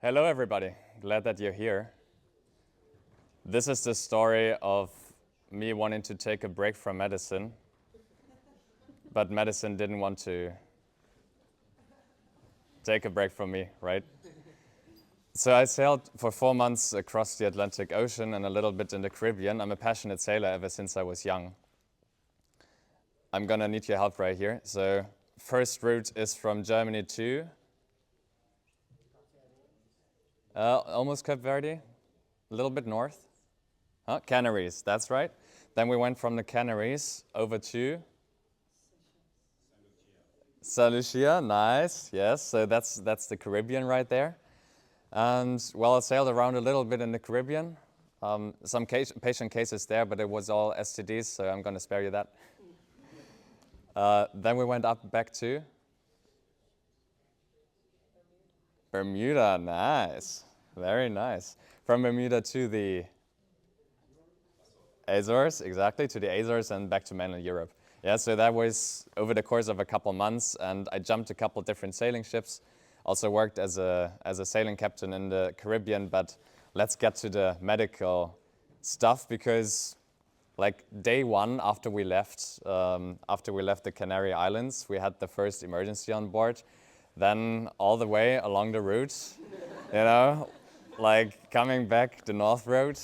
Hello everybody, glad that you're here. This is the story of me wanting to take a break from medicine, but medicine didn't want to take a break from me, right? So I sailed for 4 months across the Atlantic Ocean and a little bit in the Caribbean. I'm a passionate sailor ever since I was young. I'm gonna need your help right here. So first route is from Germany to almost Cape Verde, a little bit north. Canaries, that's right. Then we went from the Canaries over to St. Lucia, nice, yes. So that's the Caribbean right there. And well, I sailed around a little bit in the Caribbean. Some patient cases there, but it was all STDs, so I'm going to spare you that. Then we went up back to Bermuda, nice, very nice. From Bermuda to the Azores, exactly, to the Azores and back to mainland Europe. Yeah, so that was over the course of a couple months, and I jumped a couple different sailing ships. Also worked as a sailing captain in the Caribbean, but let's get to the medical stuff because like day one after we left the Canary Islands, we had the first emergency on board. Then all the way along the route, you know, like coming back the North Road,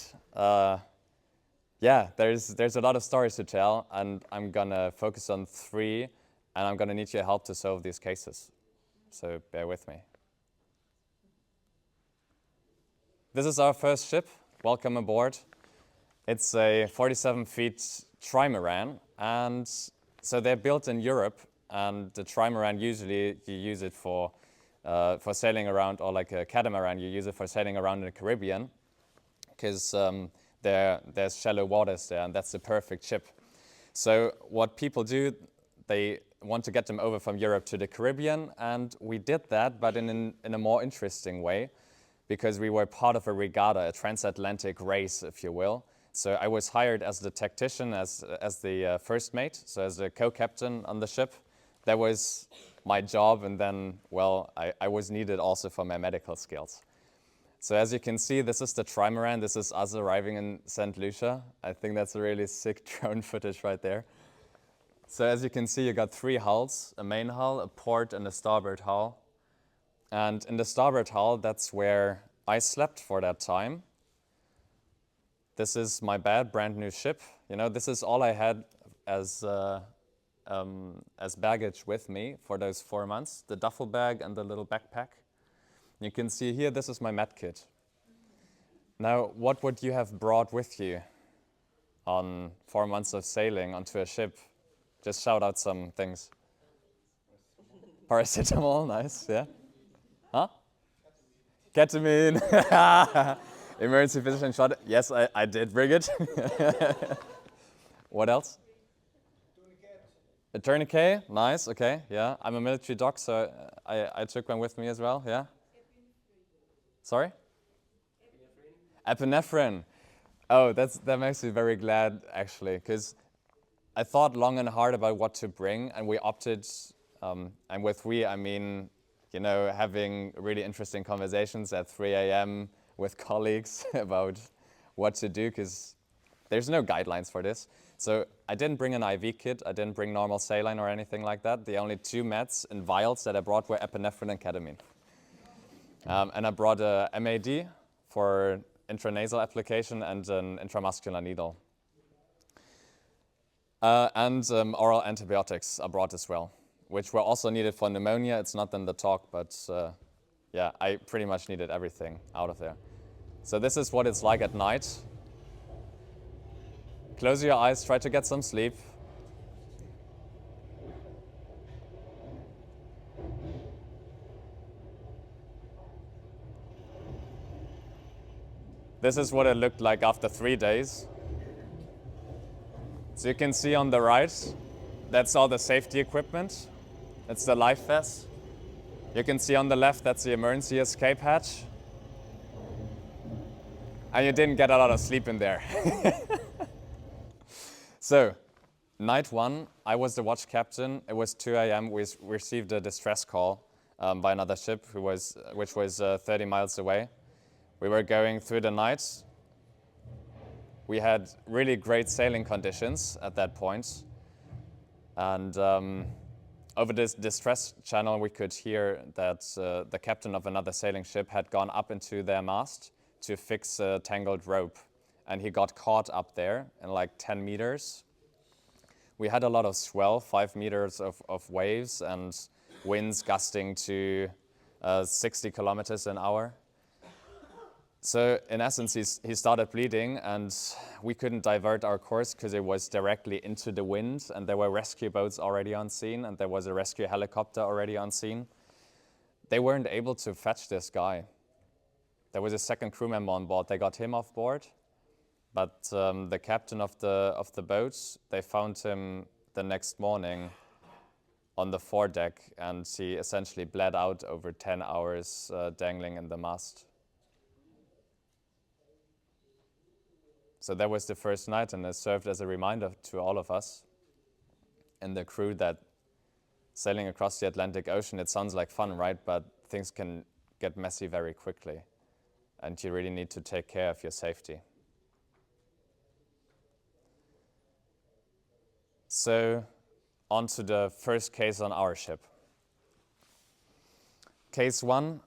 yeah, there's a lot of stories to tell, and I'm gonna focus on 3, and I'm gonna need your help to solve these cases. So bear with me. This is our first ship. Welcome aboard. It's a 47-feet trimaran, and so they're built in Europe. And the trimaran, usually you use it for sailing around, or like a catamaran, you use it for sailing around in the Caribbean, because there's shallow waters there, and that's the perfect ship. So what people do, they want to get them over from Europe to the Caribbean, and we did that, but in a more interesting way, because we were part of a regatta, a transatlantic race, if you will. So I was hired as the tactician, as the first mate, so as the co-captain on the ship. That was my job, and then, well, I was needed also for my medical skills. So as you can see, this is the trimaran. This is us arriving in St. Lucia. I think that's a really sick drone footage right there. So as you can see, you got 3 hulls, a main hull, a port, and a starboard hull. And in the starboard hull, that's where I slept for that time. This is my bed, brand new ship. You know, this is all I had as baggage with me for those 4 months, the duffel bag and the little backpack. You can see here, this is my med kit. Now, what would you have brought with you on 4 months of sailing onto a ship? Just shout out some things. Paracetamol, nice, yeah. Huh? Ketamine. Emergency physician shot. Yes, I did bring it. What else? A tourniquet, nice, okay, yeah. I'm a military doc, so I took one with me as well, yeah. Sorry? Epinephrine. Oh, that makes me very glad, actually, because I thought long and hard about what to bring, and we opted, and with we, I mean, you know, having really interesting conversations at 3 a.m. with colleagues about what to do, because there's no guidelines for this. So I didn't bring an IV kit, I didn't bring normal saline or anything like that. The only 2 meds in vials that I brought were epinephrine and ketamine. And I brought a MAD for intranasal application and an intramuscular needle. And oral antibiotics I brought as well, which were also needed for pneumonia. It's not in the talk, but yeah, I pretty much needed everything out of there. So this is what it's like at night. Close your eyes, try to get some sleep. This is what it looked like after 3 days. So you can see on the right, that's all the safety equipment. It's the life vest. You can see on the left, that's the emergency escape hatch. And you didn't get a lot of sleep in there. So, night 1, I was the watch captain. It was 2 a.m. We received a distress call by another ship which was 30 miles away. We were going through the night. We had really great sailing conditions at that point. And over this distress channel, we could hear that the captain of another sailing ship had gone up into their mast to fix a tangled rope. And he got caught up there in like 10 meters. We had a lot of swell, 5 meters of waves and winds gusting to 60 kilometers an hour. So in essence, he started bleeding, and we couldn't divert our course because it was directly into the wind, and there were rescue boats already on scene, and there was a rescue helicopter already on scene. They weren't able to fetch this guy. There was a second crew member on board. They got him off board, but the captain of the boat, they found him the next morning on the foredeck, and he essentially bled out over 10 hours dangling in the mast. So that was the first night, and it served as a reminder to all of us in the crew that sailing across the Atlantic Ocean, it sounds like fun, right? But things can get messy very quickly, and you really need to take care of your safety. So, on to the first case on our ship. Case 1,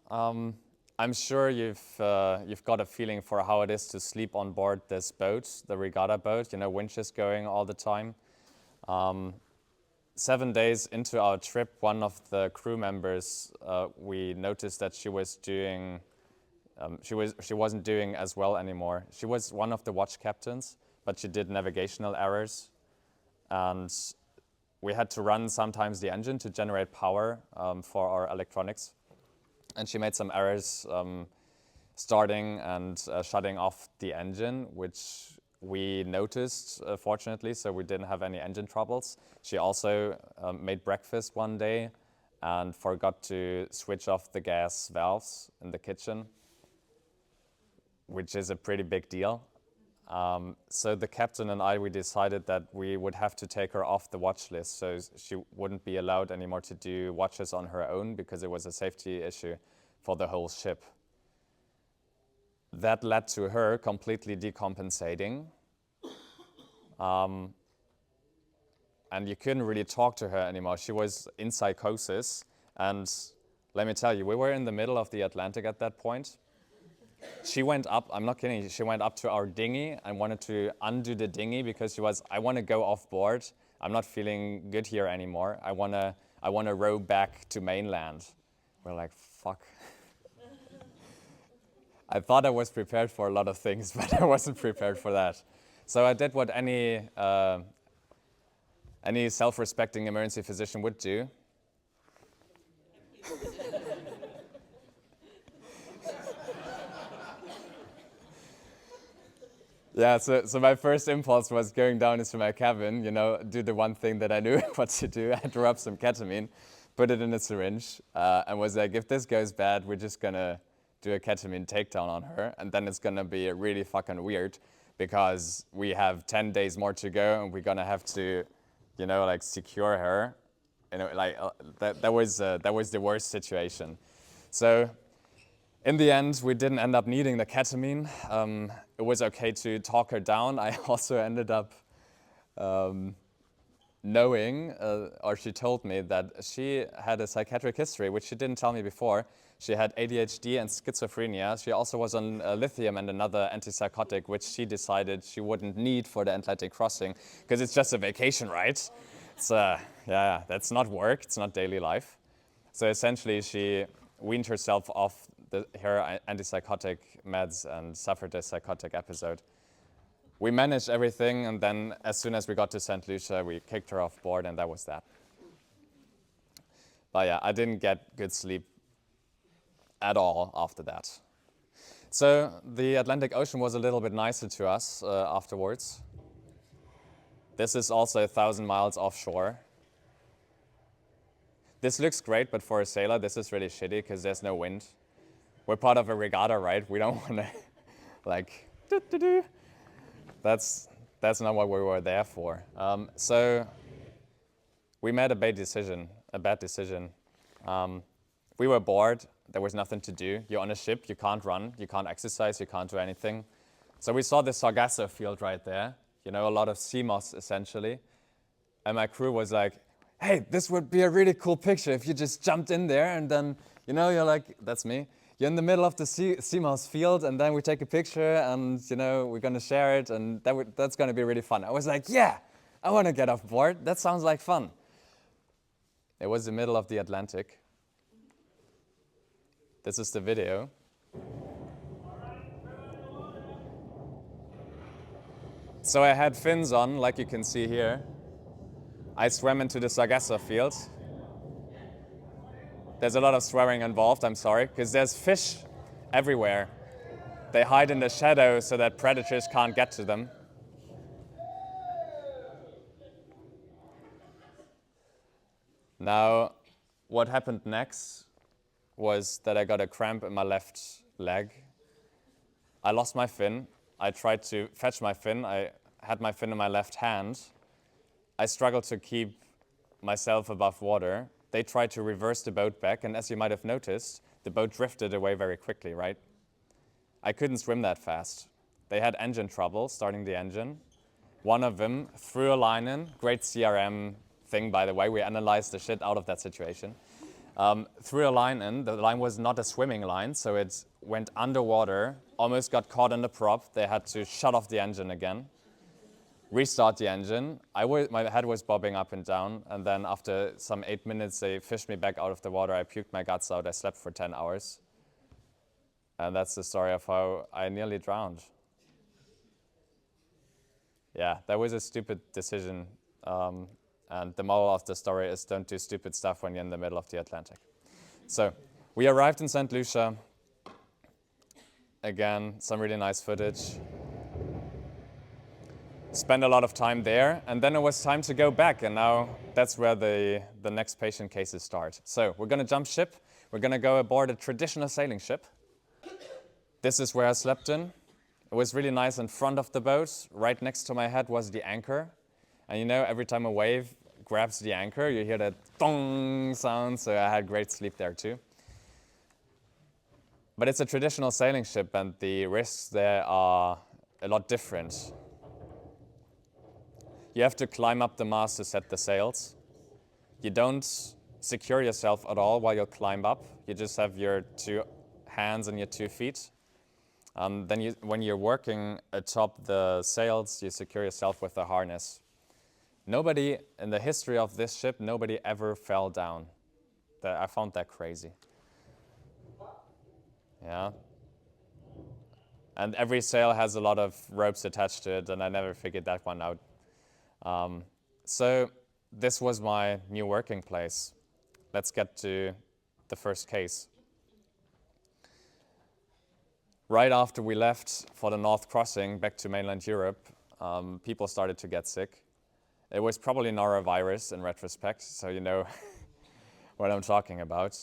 I'm sure you've got a feeling for how it is to sleep on board this boat, the regatta boat, winches going all the time. 7 days into our trip, one of the crew members, we noticed that she wasn't doing as well anymore. She was one of the watch captains, but she did navigational errors, and we had to run sometimes the engine to generate power for our electronics. And she made some errors starting and shutting off the engine, which we noticed, fortunately, so we didn't have any engine troubles. She also made breakfast one day and forgot to switch off the gas valves in the kitchen, which is a pretty big deal. So the captain and we decided that we would have to take her off the watch list, so she wouldn't be allowed anymore to do watches on her own because it was a safety issue for the whole ship. That led to her completely decompensating, and you couldn't really talk to her anymore. She was in psychosis, and let me tell you, we were in the middle of the Atlantic at that point. She went up, I'm not kidding, she went up to our dinghy and wanted to undo the dinghy because she was, I want to go off board. I'm not feeling good here anymore. I want to row back to mainland. We're like, fuck. I thought I was prepared for a lot of things, but I wasn't prepared for that. So I did what any self-respecting emergency physician would do. Yeah, so my first impulse was going down into my cabin, do the one thing that I knew what to do. I drew up some ketamine, put it in a syringe, and was like, if this goes bad, we're just gonna do a ketamine takedown on her, and then it's gonna be really fucking weird because we have 10 days more to go, and we're gonna have to, secure her. That was the worst situation. So in the end, we didn't end up needing the ketamine. It was okay to talk her down. I also ended up knowing, or she told me, that she had a psychiatric history, which she didn't tell me before. She had ADHD and schizophrenia. She also was on lithium and another antipsychotic, which she decided she wouldn't need for the Atlantic crossing, because it's just a vacation, right? It's, that's not work, it's not daily life. So essentially, she weaned herself off her antipsychotic meds and suffered a psychotic episode. We managed everything, and then as soon as we got to St. Lucia, we kicked her off board, and that was that. But yeah, I didn't get good sleep at all after that. So the Atlantic Ocean was a little bit nicer to us afterwards. This is also 1,000 miles offshore. This looks great, but for a sailor, this is really shitty because there's no wind. We're part of a regatta, right? We don't want to, That's not what we were there for. So we made a bad decision. We were bored. There was nothing to do. You're on a ship. You can't run. You can't exercise. You can't do anything. So we saw the Sargasso field right there. You know, a lot of sea moss, essentially. And my crew was like, hey, this would be a really cool picture if you just jumped in there and then, you know, you're like, that's me. You're in the middle of the sea moss field and then we take a picture and, you know, we're going to share it and that's going to be really fun. I was like, yeah, I want to get off board. That sounds like fun. It was the middle of the Atlantic. This is the video. So I had fins on, like you can see here. I swam into the Sargasso field. There's a lot of swearing involved, I'm sorry, because there's fish everywhere. They hide in the shadow so that predators can't get to them. Now, what happened next was that I got a cramp in my left leg. I lost my fin. I tried to fetch my fin. I had my fin in my left hand. I struggled to keep myself above water. They tried to reverse the boat back, and as you might have noticed, the boat drifted away very quickly, right? I couldn't swim that fast. They had engine trouble, starting the engine. One of them threw a line in. Great CRM thing, by the way. We analyzed the shit out of that situation. Threw a line in. The line was not a swimming line, so it went underwater, almost got caught in the prop. They had to shut off the engine again, restart the engine. My head was bobbing up and down, and then after some 8 minutes, they fished me back out of the water. I puked my guts out. I slept for 10 hours. And that's the story of how I nearly drowned. Yeah, that was a stupid decision. And the moral of the story is don't do stupid stuff when you're in the middle of the Atlantic. So we arrived in St. Lucia. Again, some really nice footage. Spent a lot of time there, and then it was time to go back, and now that's where the next patient cases start. So we're going to jump ship. We're going to go aboard a traditional sailing ship. This is where I slept in. It was really nice in front of the boat. Right next to my head was the anchor. And you know, every time a wave grabs the anchor, you hear that dong sound, so I had great sleep there too. But it's a traditional sailing ship, and the risks there are a lot different. You have to climb up the mast to set the sails. You don't secure yourself at all while you climb up. You just have your 2 hands and your 2 feet. Then when you're working atop the sails, you secure yourself with a harness. Nobody, in the history of this ship, nobody ever fell down. I found that crazy. Yeah. And every sail has a lot of ropes attached to it, and I never figured that one out. So this was my new working place. Let's get to the first case. Right after we left for the North Crossing back to mainland Europe, people started to get sick. It was probably norovirus in retrospect, so you know what I'm talking about.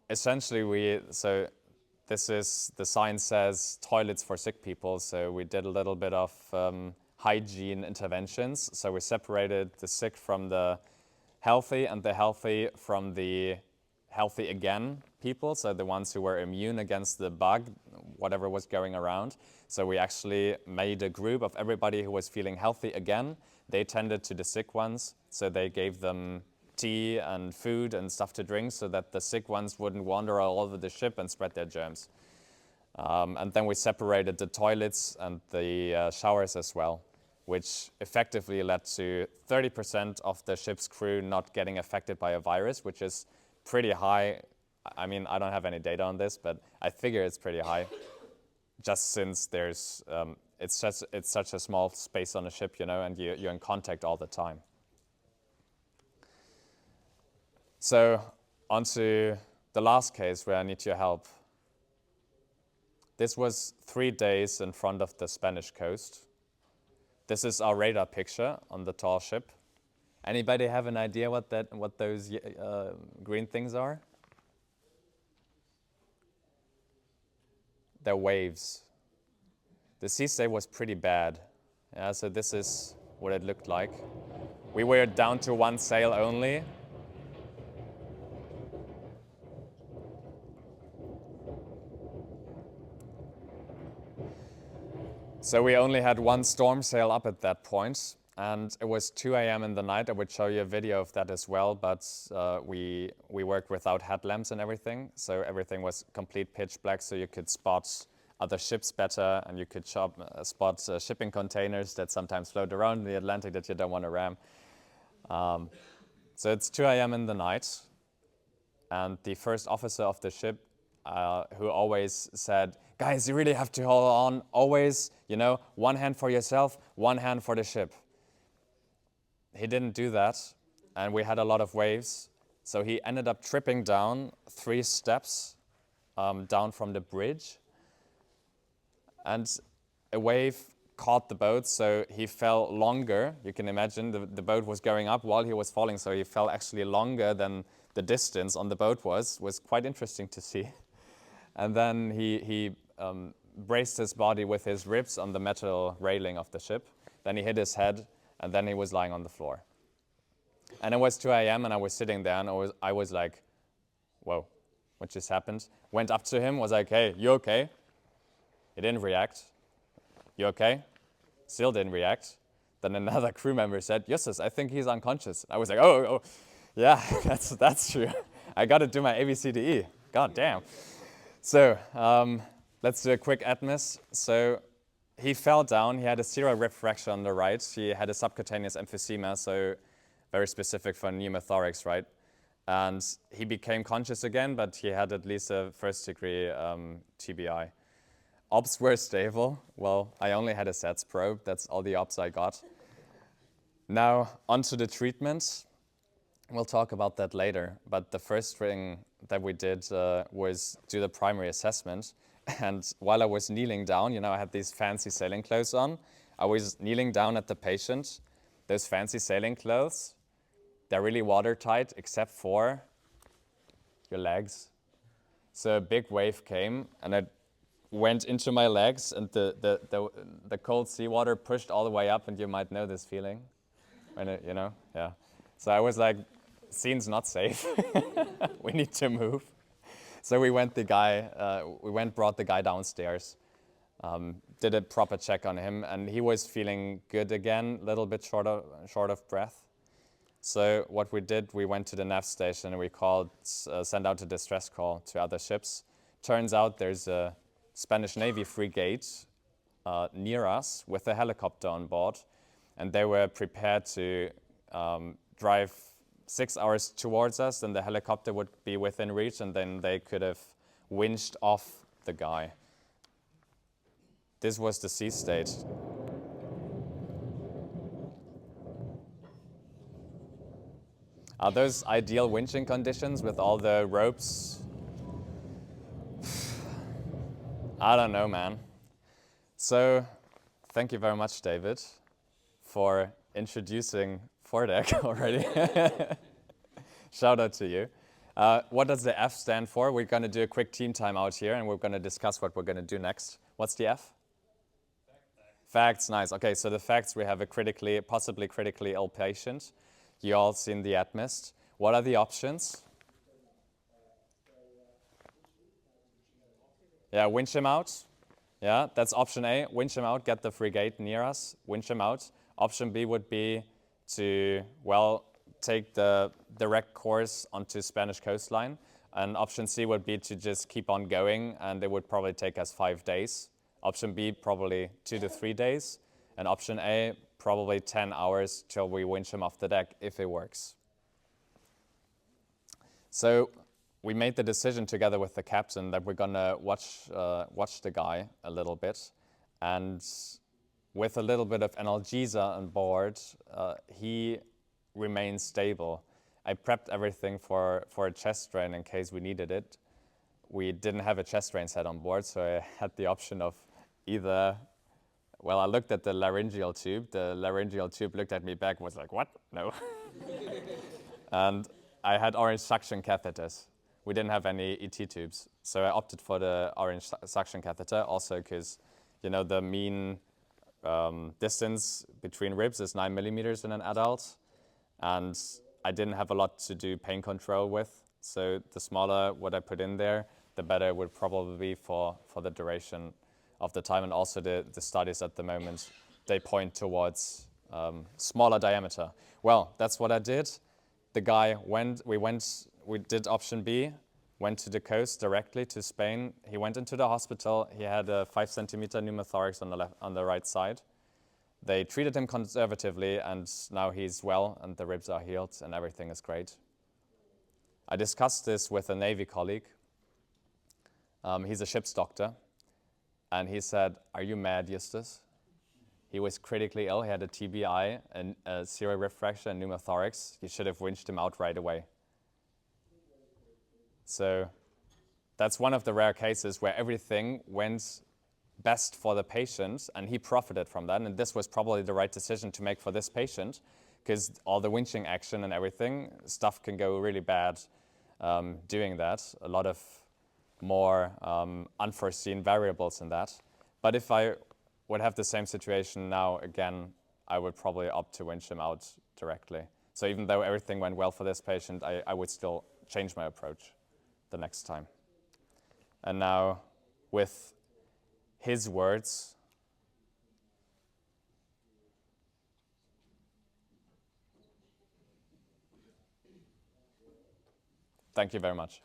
Essentially, this is, the sign says toilets for sick people, so we did a little bit of hygiene interventions. So we separated the sick from the healthy and the healthy from the healthy again people, so the ones who were immune against the bug, whatever was going around. So we actually made a group of everybody who was feeling healthy again. They tended to the sick ones, so they gave them tea and food and stuff to drink so that the sick ones wouldn't wander all over the ship and spread their germs. And then we separated the toilets and the showers as well, which effectively led to 30% of the ship's crew not getting affected by a virus, which is pretty high. I mean, I don't have any data on this, but I figure it's pretty high, just since there's it's such a small space on a ship, you know, and you're in contact all the time. So on to the last case where I need your help. This was 3 days in front of the Spanish coast. This is our radar picture on the tall ship. Anybody have an idea what those green things are? They're waves. The sea state was pretty bad. Yeah, so this is what it looked like. We were down to 1 sail only. So we only had one storm sail up at that point, and it was 2 a.m. in the night. I would show you a video of that as well, but we worked without headlamps and everything, so everything was complete pitch black, so you could spot other ships better, and you could spot shipping containers that sometimes float around in the Atlantic that you don't want to ram. So it's 2 a.m. in the night, and the first officer of the ship, who always said, guys, you really have to hold on, always, you know, one hand for yourself, one hand for the ship. He didn't do that, and we had a lot of waves, so he ended up tripping down 3 steps down from the bridge, and a wave caught the boat, so he fell longer. You can imagine the boat was going up while he was falling, so he fell actually longer than the distance on the boat was quite interesting to see. And then he braced his body with his ribs on the metal railing of the ship. Then he hit his head, and then he was lying on the floor. And it was 2 a.m. and I was sitting there, and I was like, whoa, what just happened? Went up to him, was like, hey, you okay? He didn't react. You okay? Still didn't react. Then another crew member said, Justus, I think he's unconscious. I was like, oh, yeah, that's true. I got to do my ABCDE. God damn. So let's do a quick ATMOS. So he fell down. He had a serial rib fracture on the right. He had a subcutaneous emphysema, so very specific for pneumothorax, right? And he became conscious again, but he had at least a first-degree TBI. Ops were stable. Well, I only had a SATS probe. That's all the ops I got. Now, onto the treatment. We'll talk about that later. But the first thing that we did was do the primary assessment. And while I was kneeling down, you know, I had these fancy sailing clothes on. I was kneeling down at the patient. Those fancy sailing clothes, they're really watertight except for your legs. So a big wave came, and it went into my legs, and the cold seawater pushed all the way up, and you might know this feeling, when it, you know, yeah. So I was like, scene's not safe. We need to move. So we went brought the guy downstairs, did a proper check on him, and he was feeling good again, a little bit short of breath. So what we did, we went to the nav station and we sent out a distress call to other ships. Turns out there's a Spanish Navy frigate near us with a helicopter on board, and they were prepared to drive 6 hours towards us, and the helicopter would be within reach, and then they could have winched off the guy. This was the sea state. Are those ideal winching conditions with all the ropes? I don't know, man. So, thank you very much, David, for introducing Fordeck already. Shout out to you. What does the F stand for? We're going to do a quick team time out here, and we're going to discuss what we're going to do next. What's the F? Facts, nice. Okay, so the facts, we have a possibly critically ill patient. You all seen the ATMOS. What are the options? Yeah, winch him out. Yeah, that's option A. Winch him out, get the frigate near us, winch him out. Option B would be to, well, take the direct course onto Spanish coastline. And option C would be to just keep on going, and it would probably take us 5 days. Option B, probably 2 to 3 days. And option A, probably 10 hours till we winch him off the deck, if it works. So we made the decision together with the captain that we're gonna watch the guy a little bit. And with a little bit of analgesia on board, he remains stable. I prepped everything for a chest drain in case we needed it. We didn't have a chest drain set on board, so I had the option of either, well, I looked at the laryngeal tube. The laryngeal tube looked at me back, was like, what? No. And I had orange suction catheters. We didn't have any ET tubes, so I opted for the orange suction catheter, also because, you know, the mean distance between ribs is 9 millimeters in an adult, and I didn't have a lot to do pain control with, so the smaller what I put in there, the better it would probably be for the duration of the time, and also the studies at the moment, they point towards smaller diameter. Well, that's what I did. The guy we did option B, went to the coast directly to Spain. He went into the hospital. He had a 5 centimeter pneumothorax on the right side. They treated him conservatively, and now he's well, and the ribs are healed, and everything is great. I discussed this with a Navy colleague. He's a ship's doctor, and he said, "Are you mad, Justus? He was critically ill. He had a TBI, a serial rib fracture, and pneumothorax. You should have winched him out right away." So that's one of the rare cases where everything went best for the patient, and he profited from that. And this was probably the right decision to make for this patient, because all the winching action and everything, stuff can go really bad doing that. A lot of more unforeseen variables in that. But if I would have the same situation now again, I would probably opt to winch him out directly. So even though everything went well for this patient, I would still change my approach the next time. And now with his words, thank you very much.